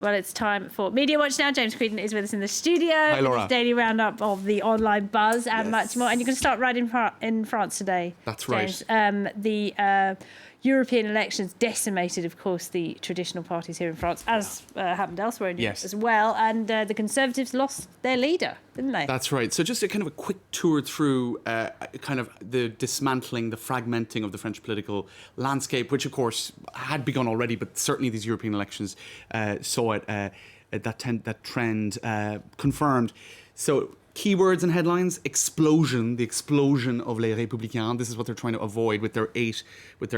Well, it's time for Media Watch now. James Creedon is with us in the studio. Hi, Laura. With his daily roundup of the online buzz and much more. And you can start right in France today. That's James. right. The European elections decimated, of course, the traditional parties here in France, as happened elsewhere in Europe as well. And the Conservatives lost their leader, didn't they? That's right. So just a kind of a quick tour through kind of the dismantling, the fragmenting of the French political landscape, which, of course, had begun already, but certainly these European elections saw it, that trend confirmed. So keywords and headlines: explosion, the explosion of Les Républicains. This is what they're trying to avoid with their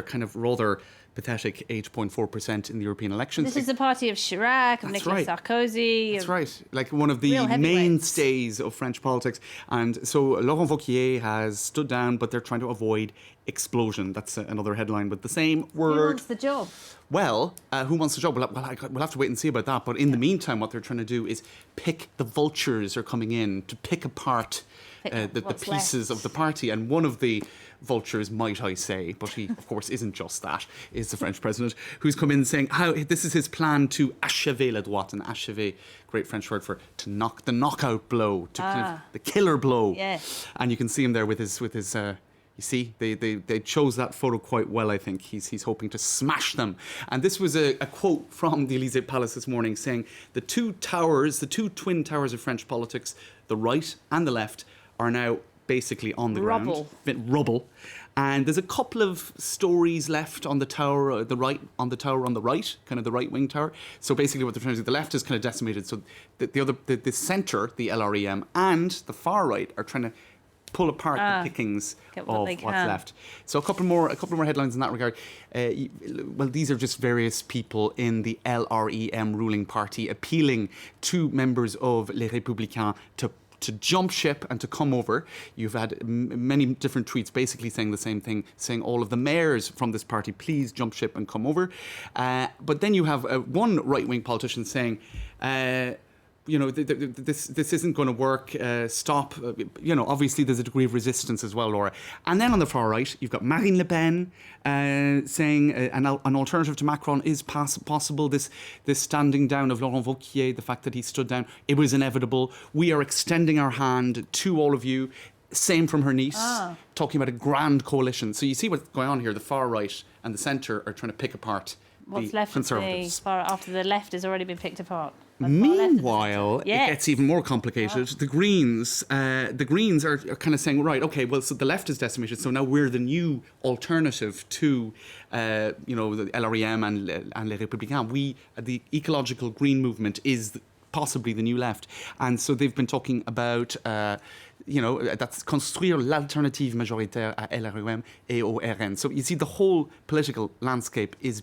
kind of rather pathetic 8.4% in the European elections. This is the party of Chirac, of Nicolas Sarkozy. That's right. Like one of the mainstays of French politics. And so Laurent Wauquiez has stood down, but they're trying to avoid explosion. That's another headline with the same word. Who wants the job? Well, who wants the job? We'll have to wait and see about that. But in the meantime, what they're trying to do is the vultures are coming in to pick apart the pieces of the party. And one of the vultures, might I say, but he, of course, isn't just that, is the French president, who's come in saying how this is his plan to achever la droite. And achever, great French word for to knock, the knockout blow, to kind of the killer blow. Yes. And you can see him there with his you see, they chose that photo quite well, I think. He's hoping to smash them. And this was a quote from the Élysée Palace this morning saying the two twin towers of French politics, the right and the left, are now basically on the ground. Rubble. And there's a couple of stories left on the tower, on the right, kind of the right-wing tower. So basically what they're trying to do, the left is kind of decimated. So the centre, the LREM, and the far right are trying to pull apart the pickings of what's left. So a couple more headlines in that regard. Well, these are just various people in the LREM ruling party appealing to members of Les Républicains to jump ship and to come over. You've had many different tweets basically saying the same thing, saying all of the mayors from this party, please jump ship and come over. But then you have one right-wing politician saying, this isn't going to work. Stop. Obviously there's a degree of resistance as well, Laura. And then on the far right, you've got Marine Le Pen saying an alternative to Macron is possible. This standing down of Laurent Wauquiez, the fact that he stood down, it was inevitable. We are extending our hand to all of you. Same from her niece, talking about a grand coalition. So you see what's going on here. The far right and the centre are trying to pick apart what's the left Conservatives. After the left has already been picked apart. Meanwhile, it gets even more complicated. The Greens are kind of saying, right, okay, well, so the left is decimated, so now we're the new alternative to, the LREM and Les Républicains. The ecological green movement is possibly the new left. And so they've been talking about, that's construire l'alternative majoritaire à LREM et au RN. So you see, the whole political landscape is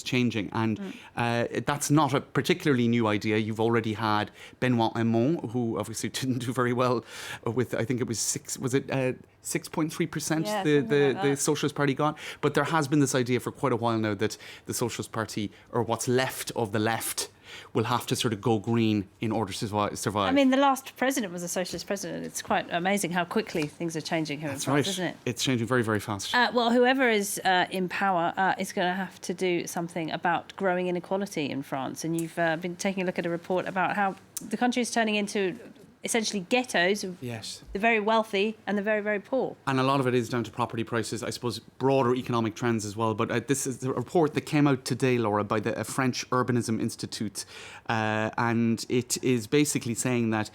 changing, and that's not a particularly new idea. You've already had Benoît Hamon, who obviously didn't do very well with, I think it was 6.3% the Socialist Party got. But there has been this idea for quite a while now that the Socialist Party, or what's left of the left, will have to sort of go green in order to survive. I mean, the last president was a socialist president. It's quite amazing how quickly things are changing here in France, isn't it? It's changing very, very fast. Well, whoever is in power is going to have to do something about growing inequality in France. And you've been taking a look at a report about how the country is turning into essentially ghettos of the very wealthy and the very, very poor. And a lot of it is down to property prices, I suppose, broader economic trends as well. But this is the report that came out today, Laura, by the French Urbanism Institute. And it is basically saying that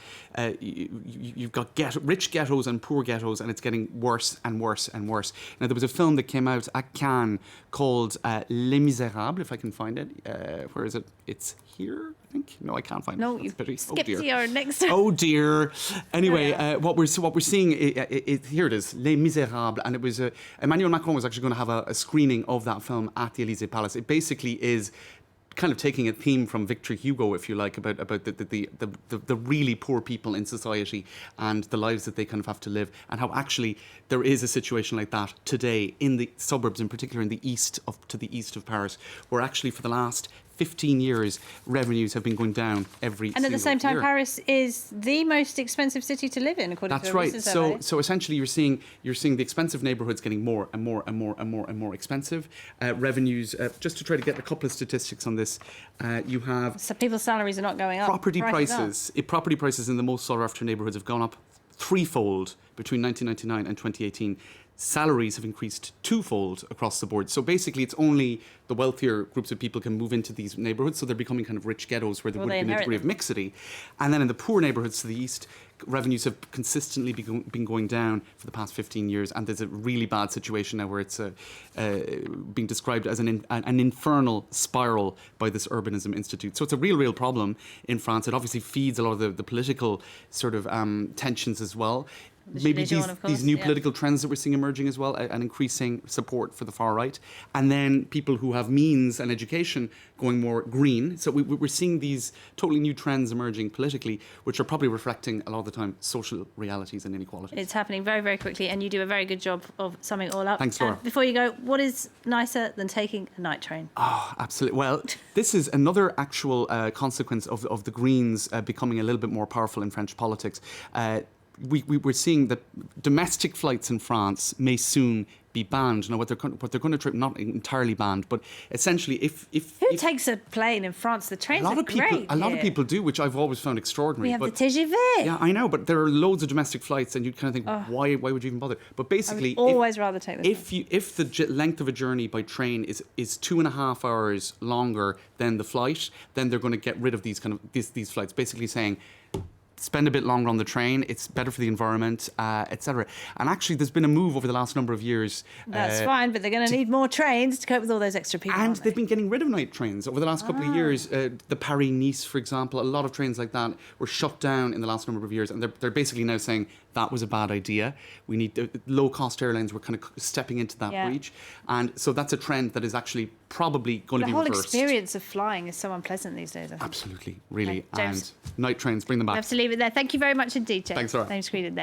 you've got rich ghettos and poor ghettos, and it's getting worse and worse and worse. Now, there was a film that came out at Cannes called Les Misérables, if I can find it. Where is it? It's here, I think. No, I can't find it. No, you skipped to your next. Oh dear. Anyway, what we're seeing here it is, Les Misérables, and it was Emmanuel Macron was actually going to have a screening of that film at the Élysée Palace. It basically is kind of taking a theme from Victor Hugo, if you like, about the really poor people in society and the lives that they kind of have to live, and how actually there is a situation like that today in the suburbs, in particular in the east of Paris, where actually for the last 15 years, revenues have been going down every And at the same time, year. Paris is the most expensive city to live in, according That's to a right. recent survey. So essentially, you're seeing the expensive neighbourhoods getting more and more and more and more and more expensive. Revenues. Just to try to get a couple of statistics on this, you have So people's salaries are not going up. property prices prices. Property prices in the most sought-after neighbourhoods have gone up threefold between 1999 and 2018. Salaries have increased twofold across the board. So basically, it's only the wealthier groups of people can move into these neighbourhoods. So they're becoming kind of rich ghettos where there would have been a degree of mixity. And then in the poor neighbourhoods to the east, revenues have consistently been going down for the past 15 years. And there's a really bad situation now where it's being described as an infernal spiral by this Urbanism Institute. So it's a real problem in France. It obviously feeds a lot of the political sort of tensions as well. Maybe these new political trends that we're seeing emerging as well, and increasing support for the far right. And then people who have means and education going more green. So we're seeing these totally new trends emerging politically, which are probably reflecting a lot of the time social realities and inequalities. It's happening very, very quickly, and you do a very good job of summing it all up. Thanks, Laura. Before you go, what is nicer than taking a night train? Oh, absolutely. Well, this is another actual consequence of the Greens becoming a little bit more powerful in French politics. We're seeing that domestic flights in France may soon be banned. Now, what they're going to try, not entirely banned, but essentially, if Who takes a plane in France? The trains are great. A lot of people do, which I've always found extraordinary. We have the TGV. Yeah, I know, but there are loads of domestic flights, and you kind of think, why would you even bother? But basically, I would always rather take this. If the length of a journey by train is 2.5 hours longer than the flight, then they're going to get rid of these these flights. Basically saying, spend a bit longer on the train, it's better for the environment, etc. And actually, there's been a move over the last number of years. That's fine, but they're going to need more trains to cope with all those extra people. And they've been getting rid of night trains over the last couple of years. The Paris-Nice, for example, a lot of trains like that were shut down in the last number of years. And they're basically now saying that was a bad idea. We need low-cost airlines were kind of stepping into that breach. And so that's a trend that is actually probably going to be reversed. The whole experience of flying is so unpleasant these days, I think. Absolutely, really. Okay, James. And night trains, bring them back. We have to leave it there. Thank you very much indeed, James. Thanks, Laura. Thanks, Creed, then.